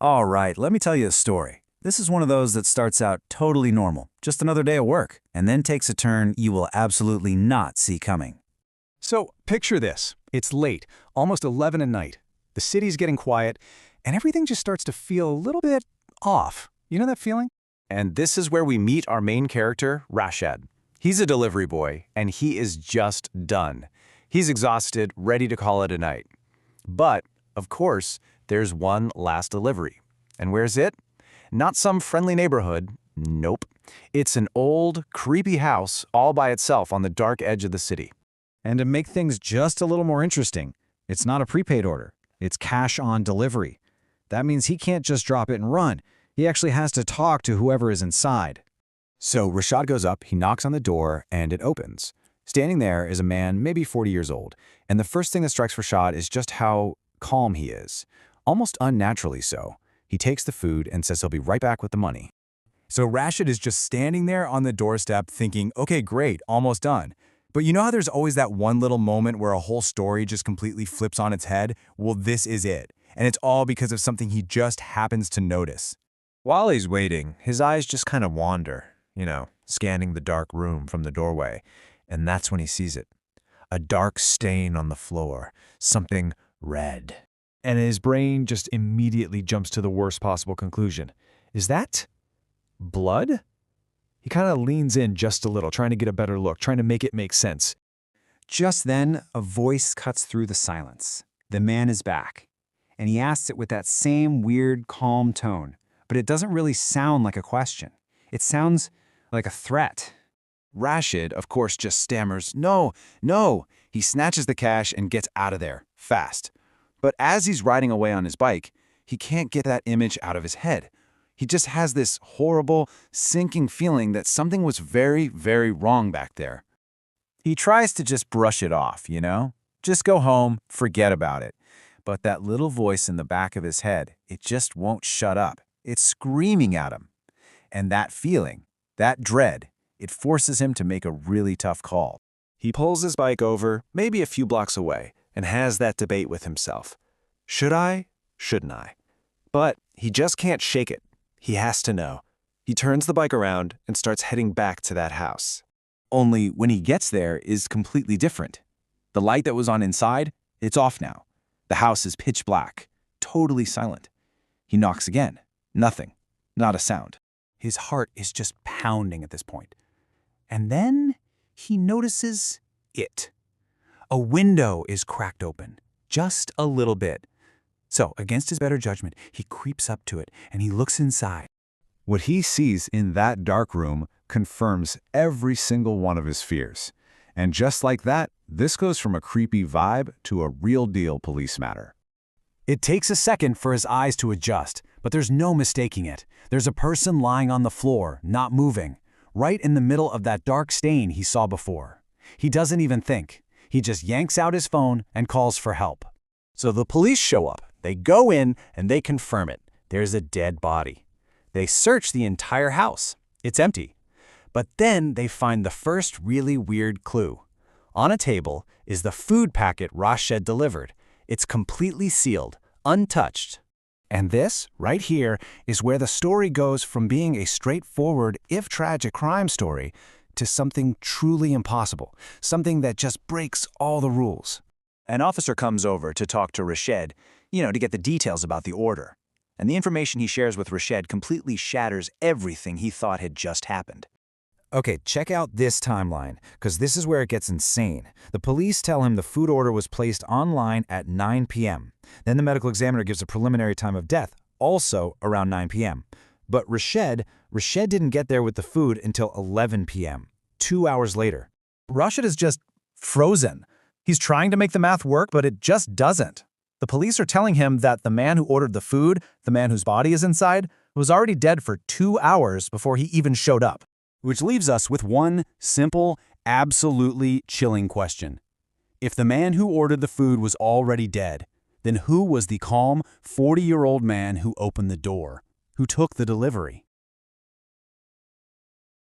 All right, let me tell you a story. This is one of those that starts out totally normal, just another day at work, and then takes a turn you will absolutely not see coming. So, picture this. It's late, almost 11 at night. The city's getting quiet, and everything just starts to feel a little bit off. You know that feeling? And this is where we meet our main character, Rashed. He's a delivery boy, and he is just done. He's exhausted, ready to call it a night. But, of course, there's one last delivery. And where's it? Not some friendly neighborhood. Nope. It's an old, creepy house all by itself on the dark edge of the city. And to make things just a little more interesting, it's not a prepaid order. It's cash on delivery. That means he can't just drop it and run. He actually has to talk to whoever is inside. So Rashed goes up, he knocks on the door, and it opens. Standing there is a man, maybe 40 years old, and the first thing that strikes Rashed is just how calm he is. Almost unnaturally so. He takes the food and says he'll be right back with the money. So Rashed is just standing there on the doorstep thinking, okay, great, almost done. But you know how there's always that one little moment where a whole story just completely flips on its head? Well, this is it. And it's all because of something he just happens to notice. While he's waiting, his eyes just kind of wander, scanning the dark room from the doorway. And that's when he sees it. A dark stain on the floor, something red. And his brain just immediately jumps to the worst possible conclusion. Is that blood? He kind of leans in just a little, trying to get a better look, trying to make it make sense. Just then, a voice cuts through the silence. The man is back, and he asks it with that same weird, calm tone, but it doesn't really sound like a question. It sounds like a threat. Rashed, of course, just stammers, "No, no." He snatches the cash and gets out of there, fast. But as he's riding away on his bike, he can't get that image out of his head. He just has this horrible, sinking feeling that something was very, very wrong back there. He tries to just brush it off, Just go home, forget about it. But that little voice in the back of his head, it just won't shut up. It's screaming at him. And that feeling, that dread, it forces him to make a really tough call. He pulls his bike over, maybe a few blocks away, and has that debate with himself. Should I? Shouldn't I? But he just can't shake it. He has to know. He turns the bike around and starts heading back to that house. Only when he gets there is completely different. The light that was on inside, it's off now. The house is pitch black, totally silent. He knocks again. Nothing. Not a sound. His heart is just pounding at this point. And then he notices it. A window is cracked open, just a little bit. So, against his better judgment, he creeps up to it and he looks inside. What he sees in that dark room confirms every single one of his fears. And just like that, this goes from a creepy vibe to a real-deal police matter. It takes a second for his eyes to adjust, but there's no mistaking it. There's a person lying on the floor, not moving, right in the middle of that dark stain he saw before. He doesn't even think. He just yanks out his phone and calls for help. So the police show up. They go in and they confirm it. There's a dead body. They search the entire house. It's empty. But then they find the first really weird clue. On a table is the food packet Rashed delivered. It's completely sealed, untouched. And this, right here, is where the story goes from being a straightforward, if tragic, crime story to something truly impossible, something that just breaks all the rules. An officer comes over to talk to Rashed, to get the details about the order. And the information he shares with Rashed completely shatters everything he thought had just happened. Okay, check out this timeline, because this is where it gets insane. The police tell him the food order was placed online at 9 p.m. Then the medical examiner gives a preliminary time of death, also around 9 p.m. But Rashed didn't get there with the food until 11 p.m., 2 hours later. Rashed is just frozen. He's trying to make the math work, but it just doesn't. The police are telling him that the man who ordered the food, the man whose body is inside, was already dead for 2 hours before he even showed up. Which leaves us with one simple, absolutely chilling question. If the man who ordered the food was already dead, then who was the calm 40-year-old man who opened the door, who took the delivery?